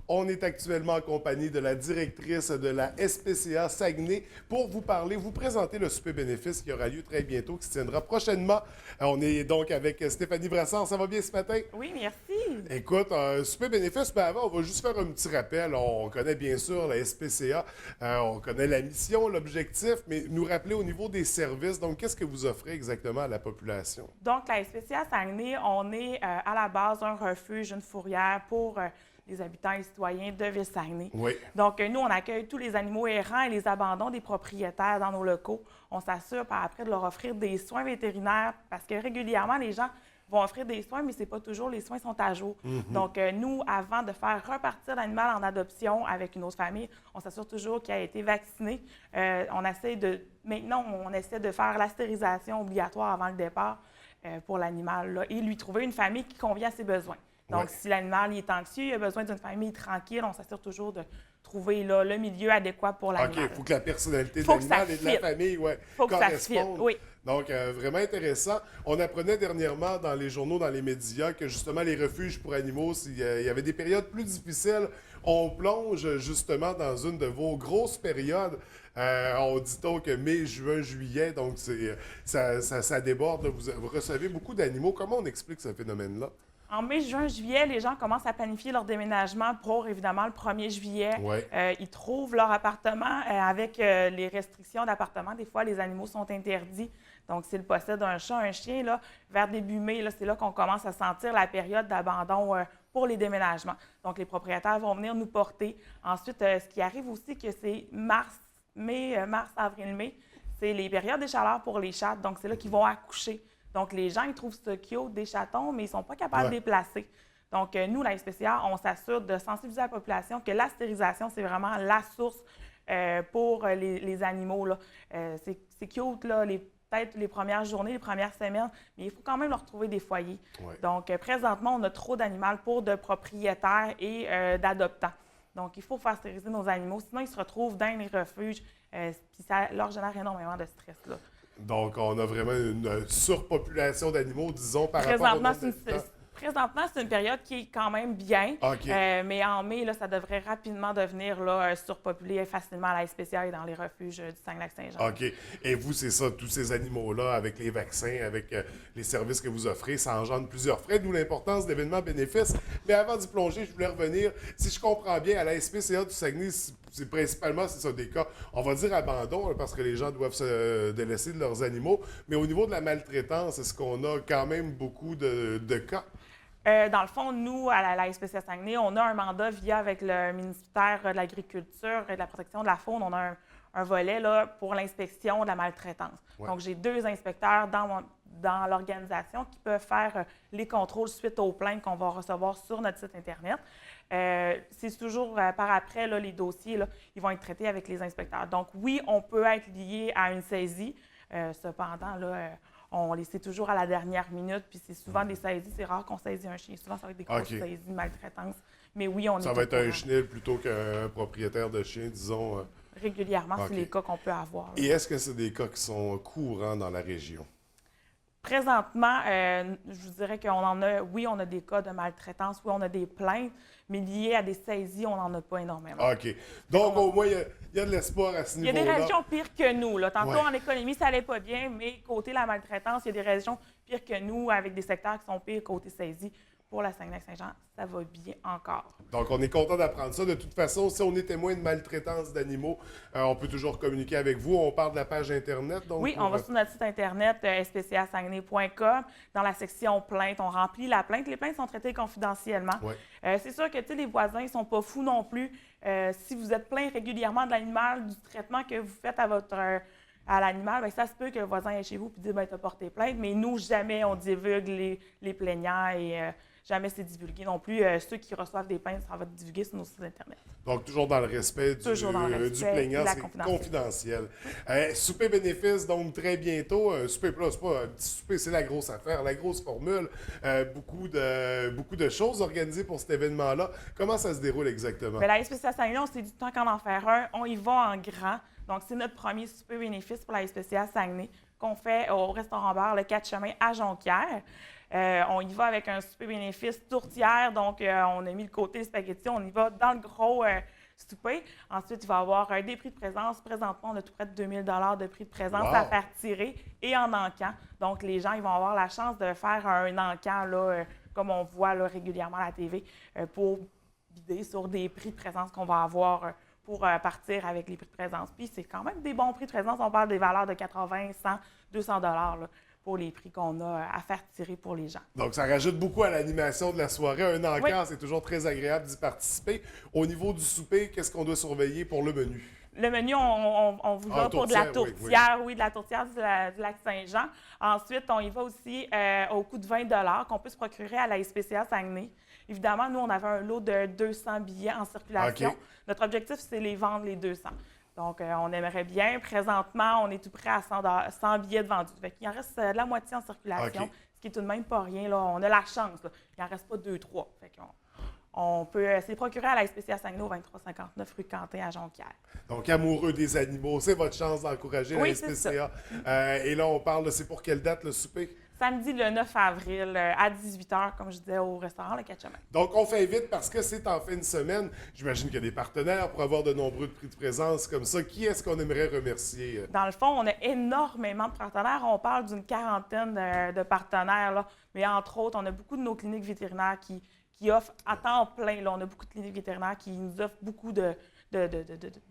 On est actuellement en compagnie de la directrice de la SPCA Saguenay pour vous parler, vous présenter le souper bénéfice qui aura lieu très bientôt, qui se tiendra prochainement. On est donc avec Stéphanie Brassard. Ça va bien ce matin? Oui, merci. Écoute, souper bénéfice, mais avant, on va juste faire un petit rappel. On connaît bien sûr la SPCA, on connaît la mission, l'objectif, mais nous rappeler au niveau des services. Donc, qu'est-ce que vous offrez exactement à la population? Donc, la SPCA Saguenay, on est à la base un refuge, une fourrière pour les habitants et citoyens de Ville-Saguenay. Oui. Donc, nous, on accueille tous les animaux errants et les abandons des propriétaires dans nos locaux. On s'assure par après de leur offrir des soins vétérinaires parce que régulièrement, les gens vont offrir des soins, mais ce n'est pas toujours les soins sont à jour. Donc, nous, avant de faire repartir l'animal en adoption avec une autre famille, on s'assure toujours qu'il a été vacciné. Maintenant, on essaie de faire la stérilisation obligatoire avant le départ pour l'animal là, et lui trouver une famille qui convient à ses besoins. Donc, si l'animal est anxieux, il a besoin d'une famille tranquille, on s'assure toujours de trouver là, le milieu adéquat pour l'animal. OK, il faut que la personnalité de l'animal et de la famille correspondent. Oui. Donc, vraiment intéressant. On apprenait dernièrement dans les journaux, dans les médias, que justement, les refuges pour animaux, il y avait des périodes plus difficiles. On plonge justement dans une de vos grosses périodes. On dit donc mai, juin, juillet, donc ça déborde. Là. Vous recevez beaucoup d'animaux. Comment on explique ce phénomène-là? En mai, juin, juillet, les gens commencent à planifier leur déménagement pour, évidemment, le 1er juillet. Ouais. Ils trouvent leur appartement avec les restrictions d'appartement. Des fois, les animaux sont interdits. Donc, s'ils possèdent un chat, un chien, là, vers début mai, c'est là qu'on commence à sentir la période d'abandon pour les déménagements. Donc, les propriétaires vont venir nous porter. Ensuite, ce qui arrive aussi, que c'est mars, avril, mai, c'est les périodes des chaleurs pour les chattes. Donc, c'est là qu'ils vont accoucher. Donc, les gens, ils trouvent ça cute, des chatons, mais ils ne sont pas capables de les placer. Donc, nous, la SPCA, on s'assure de sensibiliser la population que la stérilisation, c'est vraiment la source pour les animaux. Là. C'est cute, là, peut-être les premières journées, les premières semaines, mais il faut quand même leur trouver des foyers. Ouais. Donc, présentement, on a trop d'animaux pour de propriétaires et d'adoptants. Donc, il faut faire stériliser nos animaux, sinon ils se retrouvent dans les refuges, puis ça leur génère énormément de stress, là. Donc, on a vraiment une surpopulation d'animaux, disons, par rapport au nombre d'habitants. Présentement, c'est une période qui est quand même bien, Okay. mais en mai, là, ça devrait rapidement devenir là, surpopulé facilement à la SPCA et dans les refuges du Saguenay-Lac-Saint-Jean. OK. Et vous, c'est ça, tous ces animaux-là, avec les vaccins, avec les services que vous offrez, ça engendre plusieurs frais, d'où l'importance d'événements bénéfices. Mais avant d'y plonger, je voulais revenir, si je comprends bien, à la SPCA du Saguenay, c'est principalement, c'est ça, des cas, on va dire abandon, parce que les gens doivent se délaisser de leurs animaux. Mais au niveau de la maltraitance, est-ce qu'on a quand même beaucoup de cas? Dans le fond, nous, à la SPCA Saguenay, on a un mandat via avec le ministère de l'Agriculture et de la Protection de la faune. On a un volet là, pour l'inspection de la maltraitance. Ouais. Donc, j'ai 2 inspecteurs dans l'organisation qui peuvent faire les contrôles suite aux plaintes qu'on va recevoir sur notre site Internet. C'est toujours par après, là, les dossiers, là, ils vont être traités avec les inspecteurs. Donc, oui, on peut être lié à une saisie. Cependant, là, on les sait toujours à la dernière minute, puis c'est souvent des saisies. C'est rare qu'on saisit un chien. Souvent, ça va être des grosses saisies de maltraitance. Mais oui, on est. Ça va être un chenil plutôt qu'un propriétaire de chien, disons. Régulièrement, c'est les cas qu'on peut avoir. Là. Et est-ce que c'est des cas qui sont courants dans la région? Présentement, je vous dirais qu'on en a, oui, on a des cas de maltraitance, oui, on a des plaintes, mais liées à des saisies, on n'en a pas énormément. OK. Donc, au moins, il y a de l'espoir à ce niveau-là. Il y a des régions pires que nous. Là. Tantôt, Ouais. en économie, ça n'allait pas bien, mais côté la maltraitance, il y a des régions pires que nous, avec des secteurs qui sont pires côté saisie. Pour la Saguenay-Saint-Jean, ça va bien encore. Donc, on est content d'apprendre ça. De toute façon, si on est témoin de maltraitance d'animaux, on peut toujours communiquer avec vous. On parle de la page Internet. Donc, oui, on va sur notre site Internet, spcasaguenay.com. Dans la section plainte, on remplit la plainte. Les plaintes sont traitées confidentiellement. Ouais. C'est sûr que les voisins ne sont pas fous non plus. Si vous êtes plaint régulièrement de l'animal, du traitement que vous faites à l'animal, bien, ça se peut que le voisin est chez vous et dise « tu as porté plainte », mais nous, jamais on divulgue les plaignants et jamais c'est divulgué non plus. Ceux qui reçoivent des plaintes, ça va être divulgué sur nos sites Internet. Donc, toujours dans le respect du plaignant, c'est confidentiel. Souper bénéfice, donc très bientôt. Souper plus, c'est pas un petit souper, c'est la grosse affaire, la grosse formule. Beaucoup de choses organisées pour cet événement-là. Comment ça se déroule exactement? Bien, la SPCA Saguenay, on s'est dit tant qu'en faire un, on y va en grand. Donc, c'est notre premier souper bénéfice pour la SPCA Saguenay qu'on fait au restaurant-bar Le 4 Chemins à Jonquière. On y va avec un souper bénéfice tourtière, donc on a mis le côté spaghetti, on y va dans le gros souper. Ensuite, il va y avoir des prix de présence. Présentement, on a tout près de 2000 $ de prix de présence à faire tirer et en encan. Donc, les gens ils vont avoir la chance de faire un encan, là, comme on voit là, régulièrement à la TV, pour bider sur des prix de présence qu'on va avoir pour partir avec les prix de présence. Puis, c'est quand même des bons prix de présence. On parle des valeurs de 80, 100, 200 $ là, pour les prix qu'on a à faire tirer pour les gens. Donc, ça rajoute beaucoup à l'animation de la soirée. Un encan, Oui. c'est toujours très agréable d'y participer. Au niveau du souper, qu'est-ce qu'on doit surveiller pour le menu? Le menu, on vous va pour de la tourtière, oui, de la tourtière du Lac-Saint-Jean. Ensuite, on y va aussi au coût de 20 $ qu'on peut se procurer à la SPCA Saguenay. Évidemment, nous, on avait un lot de 200 billets en circulation. Okay. Notre objectif, c'est les vendre, les 200. Donc, on aimerait bien. Présentement, on est tout près à 100 billets de vendus. Il en reste de la moitié en circulation, ce qui est tout de même pas rien. Là. On a la chance. Là. Il n'en reste pas 2-3. On peut se les procurer à la SPCA Saguenay au 2359 rue Quentin à Jonquière. Donc, amoureux des animaux, c'est votre chance d'encourager la SPCA. Et là, on parle, c'est pour quelle date le souper? Samedi le 9 avril à 18h, comme je disais, au restaurant Le Quatre-Chemins. Donc, on fait vite parce que c'est en fin de semaine. J'imagine qu'il y a des partenaires pour avoir de nombreux prix de présence comme ça. Qui est-ce qu'on aimerait remercier? Dans le fond, on a énormément de partenaires. On parle d'une quarantaine de partenaires. Là. Mais entre autres, on a beaucoup de nos cliniques vétérinaires qui offrent à temps plein. Là, on a beaucoup de cliniques vétérinaires qui nous offrent beaucoup de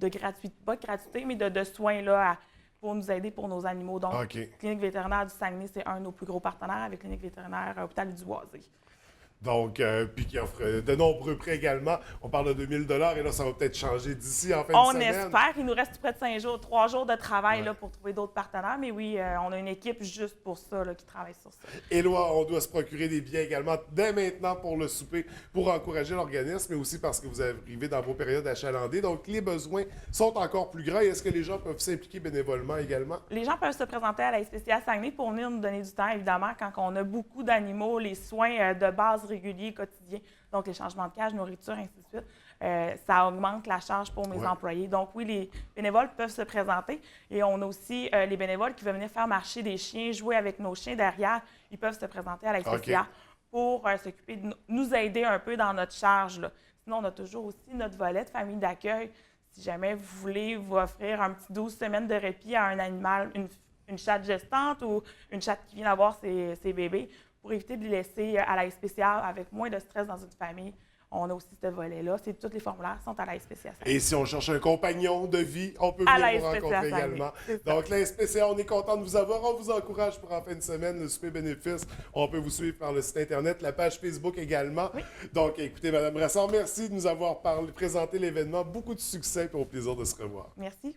gratuité, pas de gratuité, mais de soins là, pour nous aider pour nos animaux. Donc, Clinique vétérinaire du Saguenay, c'est un de nos plus gros partenaires avec Clinique vétérinaire Hôpital du Boisé. Donc, puis qui offre de nombreux prix également. On parle de 2000 $ et là, ça va peut-être changer d'ici en fin de semaine. On espère. Il nous reste près de 3 jours de travail là, pour trouver d'autres partenaires. Mais oui, on a une équipe juste pour ça là, qui travaille sur ça. Et là, on doit se procurer des billets également dès maintenant pour le souper, pour encourager l'organisme, mais aussi parce que vous arrivez dans vos périodes achalandées. Donc, les besoins sont encore plus grands. Est-ce que les gens peuvent s'impliquer bénévolement également? Les gens peuvent se présenter à la SPCA Saguenay pour venir nous donner du temps, évidemment, quand on a beaucoup d'animaux, les soins de base réguliers, quotidiens, donc les changements de cage, nourriture, ainsi de suite. Ça augmente la charge pour mes employés. Donc oui, les bénévoles peuvent se présenter et on a aussi les bénévoles qui veulent venir faire marcher des chiens, jouer avec nos chiens derrière. Ils peuvent se présenter à la SPCA pour s'occuper de nous aider un peu dans notre charge. Là. Sinon, on a toujours aussi notre volet de famille d'accueil. Si jamais vous voulez vous offrir un petit 12 semaines de répit à un animal, une chatte gestante ou une chatte qui vient d'avoir ses bébés, pour éviter de les laisser à la SPCA avec moins de stress dans une famille. On a aussi ce volet-là. Tous les formulaires sont à la SPCA. Et si on cherche un compagnon de vie, on peut venir vous rencontrer également. Donc, la SPCA, on est content de vous avoir. On vous encourage pour en fin de semaine le souper bénéfice. On peut vous suivre par le site Internet, la page Facebook également. Oui. Donc, écoutez, Mme Brassard, merci de nous avoir présenté l'événement. Beaucoup de succès et au plaisir de se revoir. Merci.